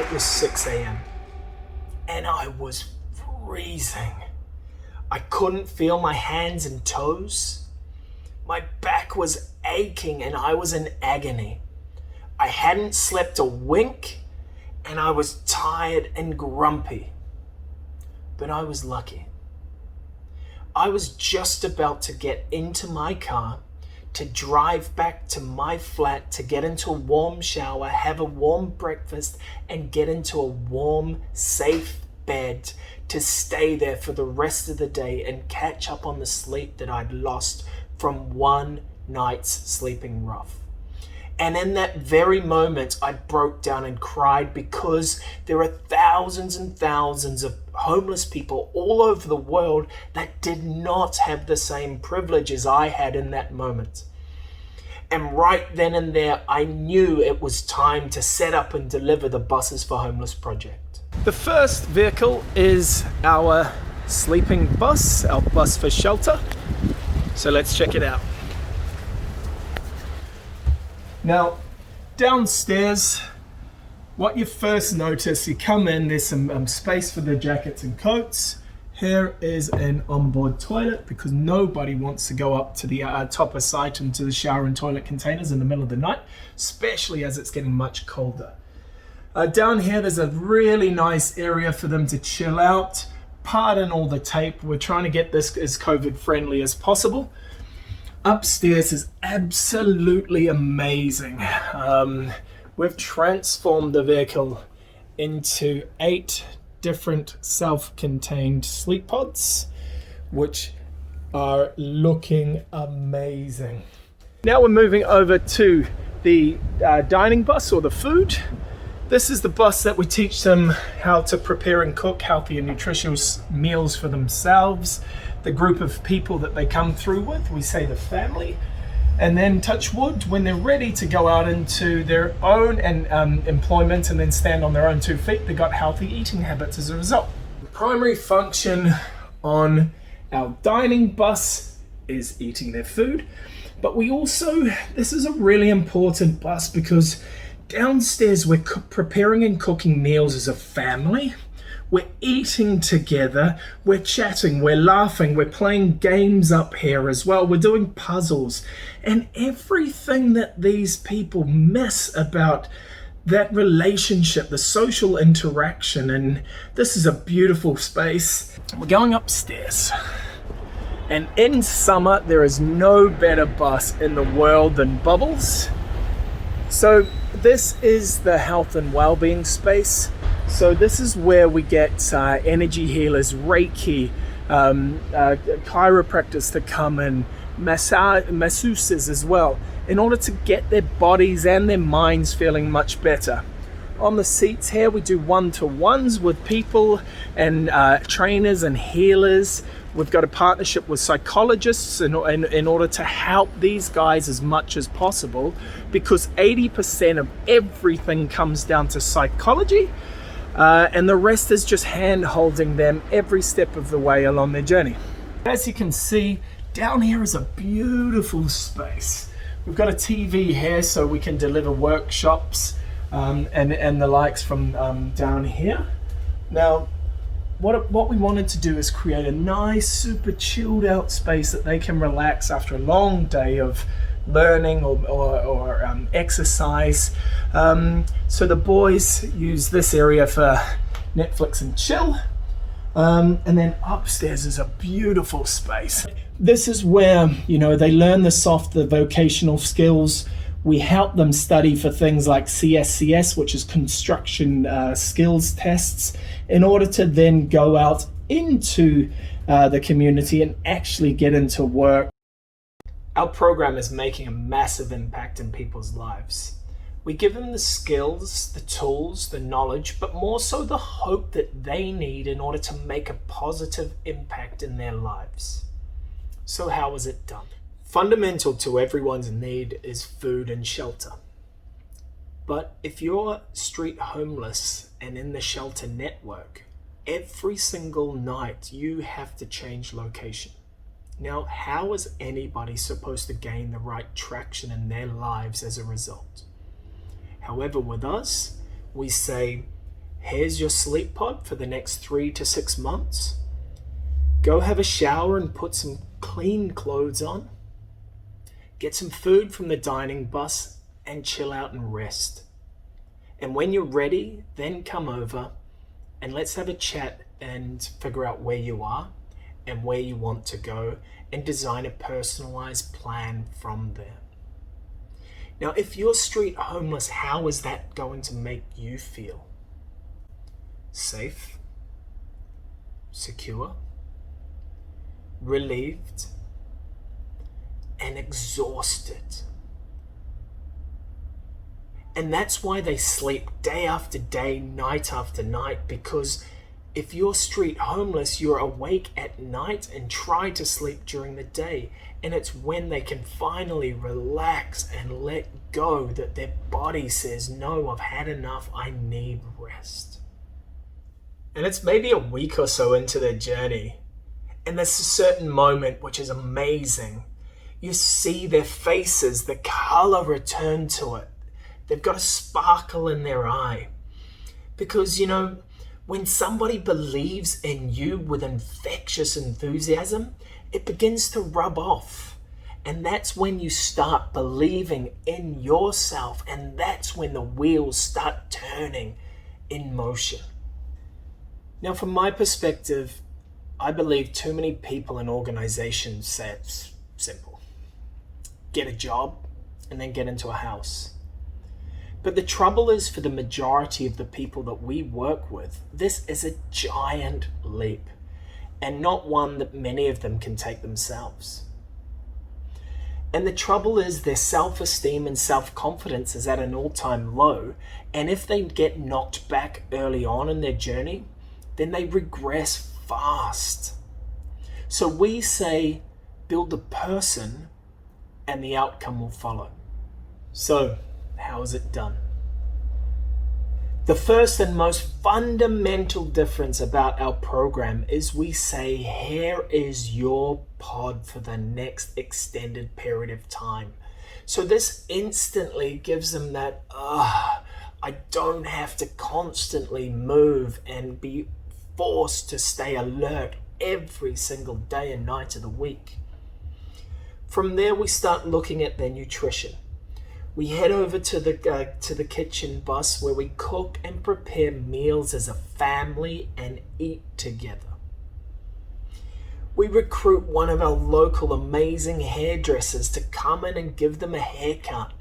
It was 6 a.m. and I was freezing. I couldn't feel my hands and toes. My back was aching and I was in agony. I hadn't slept a wink and I was tired and grumpy. But I was lucky. I was just about to get into my car to drive back to my flat to get into a warm shower, have a warm breakfast, and get into a warm, safe bed to stay there for the rest of the day and catch up on the sleep that I'd lost from one night's sleeping rough. And in that very moment, I broke down and cried because there are thousands and thousands of homeless people all over the world that did not have the same privilege as I had in that moment. And right then and there, I knew it was time to set up and deliver the Buses for Homeless project. The first vehicle is our sleeping bus, our bus for shelter. So let's check it out. Now, downstairs, what you first notice, you come in, there's some space for the jackets and coats. Here is an onboard toilet because nobody wants to go up to the top of site into the shower and toilet containers in the middle of the night, especially as it's getting much colder. Down here, there's a really nice area for them to chill out. Pardon all the tape. We're trying to get this as COVID friendly as possible. Upstairs is absolutely amazing. We've transformed the vehicle into 8 different self-contained sleep pods, which are looking amazing. Now we're moving over to the dining bus or the food. This is the bus that we teach them how to prepare and cook healthy and nutritious meals for themselves, the group of people that they come through with, we say the family, and then touch wood, when they're ready to go out into their own employment and then stand on their own 2 feet, they got healthy eating habits as a result. The primary function on our dining bus is eating their food, but we also, this is a really important bus because downstairs we're preparing and cooking meals as a family. We're eating together, we're chatting, we're laughing, we're playing games up here as well, we're doing puzzles, and everything that these people miss about that relationship, the social interaction. And this is a beautiful space. We're going upstairs, and in summer there is no better bus in the world than Bubbles. So this is the health and well-being space. So this is where we get energy healers, Reiki, chiropractors to come in, masseuses as well, in order to get their bodies and their minds feeling much better. On the seats here, we do one-to-ones with people and trainers and healers. We've got a partnership with psychologists in order to help these guys as much as possible, because 80% of everything comes down to psychology. And the rest is just hand-holding them every step of the way along their journey. As you can see, down here is a beautiful space. We've got a TV here so we can deliver workshops and the likes from down here. Now, what we wanted to do is create a nice, super chilled out space that they can relax after a long day of learning or exercise. So the boys use this area for Netflix and chill. And then upstairs is a beautiful space. This is where, they learn the vocational skills. We help them study for things like CSCS, which is construction skills tests, in order to then go out into the community and actually get into work. Our program is making a massive impact in people's lives. We give them the skills, the tools, the knowledge, but more so the hope that they need in order to make a positive impact in their lives. So how is it done? Fundamental to everyone's need is food and shelter. But if you're street homeless and in the shelter network, every single night you have to change location. Now, how is anybody supposed to gain the right traction in their lives as a result? However, with us, we say, Here's your sleep pod for the next 3 to 6 months. Go have a shower and put some clean clothes on. Get some food from the dining bus and chill out and rest. And when you're ready, then come over and let's have a chat and figure out where you are and where you want to go and design a personalized plan from there. Now, if you're street homeless, how is that going to make you feel? Safe, secure, relieved, and exhausted. And that's why they sleep day after day, night after night, because if you're street homeless, you're awake at night and try to sleep during the day. And it's when they can finally relax and let go that their body says, no, I've had enough, I need rest. And it's maybe a week or so into their journey. And there's a certain moment which is amazing. You see their faces, the color return to it. They've got a sparkle in their eye. Because, when somebody believes in you with infectious enthusiasm, it begins to rub off. And that's when you start believing in yourself. And that's when the wheels start turning in motion. Now, from my perspective, I believe too many people and organizations say it's simple. Get a job and then get into a house. But the trouble is, for the majority of the people that we work with, this is a giant leap and not one that many of them can take themselves. And the trouble is their self-esteem and self-confidence is at an all-time low. And if they get knocked back early on in their journey, then they regress fast. So we say, build the person and the outcome will follow. So, how is it done? The first and most fundamental difference about our program is we say, here is your pod for the next extended period of time. So this instantly gives them that, I don't have to constantly move and be forced to stay alert every single day and night of the week. From there, we start looking at their nutrition. We head over to the kitchen bus where we cook and prepare meals as a family and eat together. We recruit one of our local amazing hairdressers to come in and give them a haircut,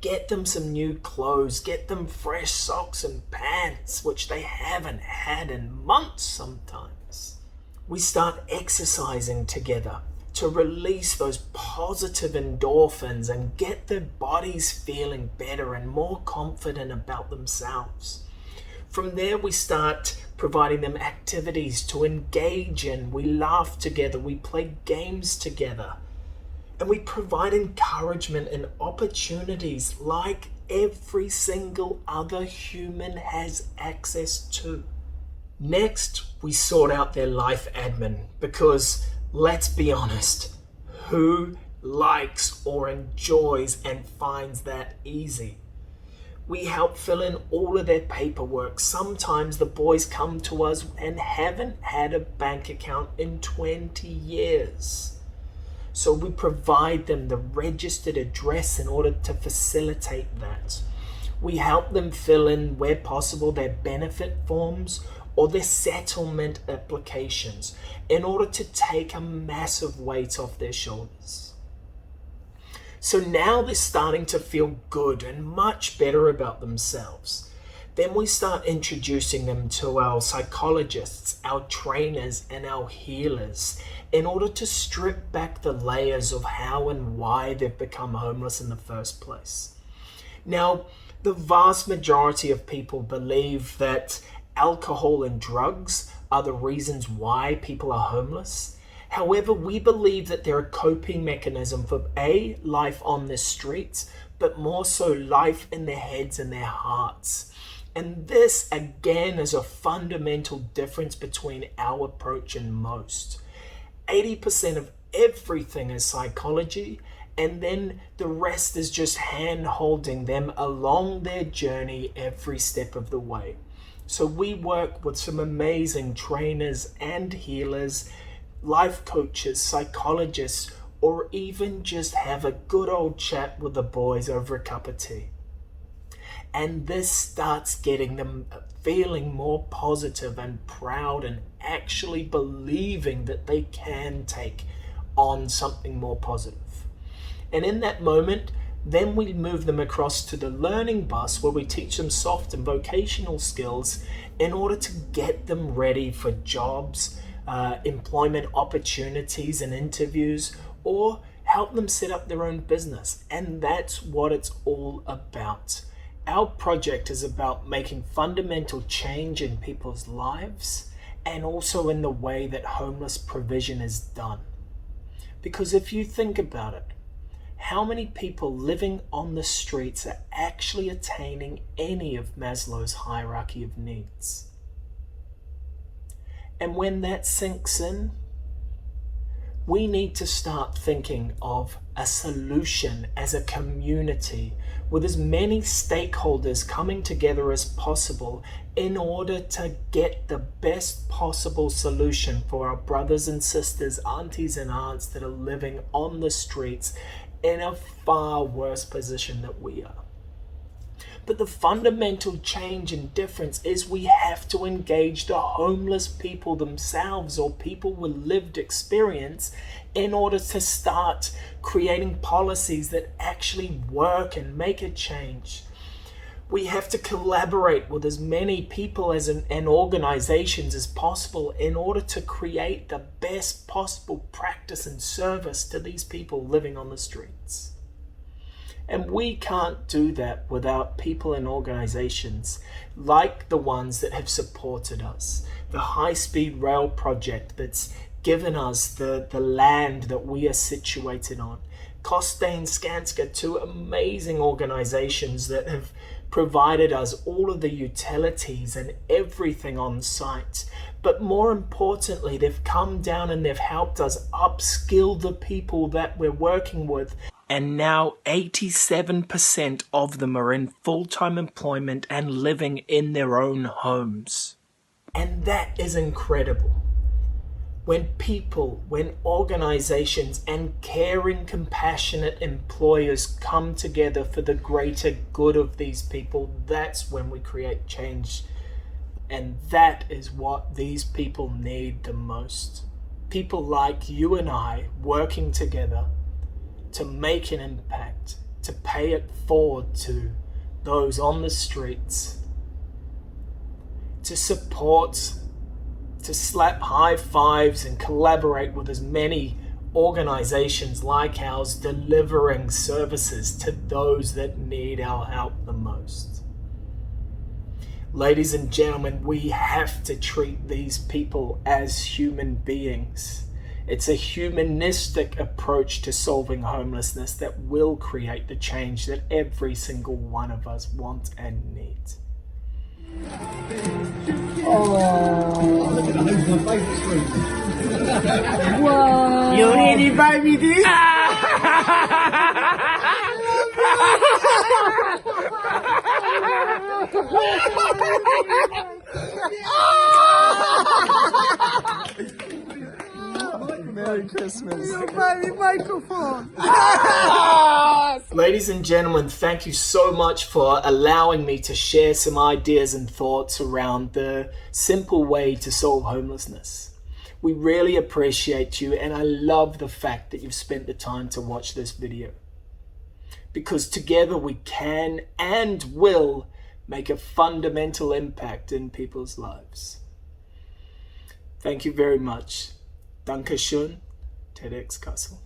get them some new clothes, get them fresh socks and pants, which they haven't had in months sometimes. We start exercising together to release those positive endorphins and get their bodies feeling better and more confident about themselves. From there, we start providing them activities to engage in. We laugh together, we play games together, and we provide encouragement and opportunities like every single other human has access to. Next, we sort out their life admin because, let's be honest, who likes or enjoys and finds that easy? We help fill in all of their paperwork. Sometimes the boys come to us and haven't had a bank account in 20 years. So we provide them the registered address in order to facilitate that. We help them fill in, where possible, their benefit forms or their settlement applications in order to take a massive weight off their shoulders. So now they're starting to feel good and much better about themselves. Then we start introducing them to our psychologists, our trainers, and our healers in order to strip back the layers of how and why they've become homeless in the first place. Now, the vast majority of people believe that alcohol and drugs are the reasons why people are homeless. However, we believe that they're a coping mechanism for life on the streets, but more so life in their heads and their hearts. And this, again, is a fundamental difference between our approach and most. 80% of everything is psychology, and then the rest is just hand-holding them along their journey every step of the way. So we work with some amazing trainers and healers, life coaches, psychologists, or even just have a good old chat with the boys over a cup of tea. And this starts getting them feeling more positive and proud and actually believing that they can take on something more positive. And in that moment, then we move them across to the learning bus where we teach them soft and vocational skills in order to get them ready for jobs, employment opportunities and interviews, or help them set up their own business. And that's what it's all about. Our project is about making fundamental change in people's lives and also in the way that homeless provision is done. Because if you think about it, how many people living on the streets are actually attaining any of Maslow's hierarchy of needs? And when that sinks in, we need to start thinking of a solution as a community with as many stakeholders coming together as possible in order to get the best possible solution for our brothers and sisters, aunties and aunts that are living on the streets in a far worse position than we are. But the fundamental change and difference is we have to engage the homeless people themselves, or people with lived experience, in order to start creating policies that actually work and make a change. We have to collaborate with as many people and organizations as possible in order to create the best possible practice and service to these people living on the streets. And we can't do that without people and organizations like the ones that have supported us. The high-speed rail project that's given us the land that we are situated on. Costain and Skanska, two amazing organizations that have provided us all of the utilities and everything on site. But more importantly, they've come down and they've helped us upskill the people that we're working with. And now 87% of them are in full-time employment and living in their own homes. And that is incredible. When people, when organizations and caring, compassionate employers come together for the greater good of these people, that's when we create change. And that is what these people need the most. People like you and I working together to make an impact, to pay it forward to those on the streets, to support, to slap high fives and collaborate with as many organizations like ours delivering services to those that need our help the most. Ladies and gentlemen, we have to treat these people as human beings. It's a humanistic approach to solving homelessness that will create the change that every single one of us want and need. Oh, look at that, my favourite screen. Whoa! You really baby this? Merry Christmas. You baby microphone. Ladies and gentlemen, thank you so much for allowing me to share some ideas and thoughts around the simple way to solve homelessness. We really appreciate you, and I love the fact that you've spent the time to watch this video. Because together we can and will make a fundamental impact in people's lives. Thank you very much. Danke schön, TEDxKassel.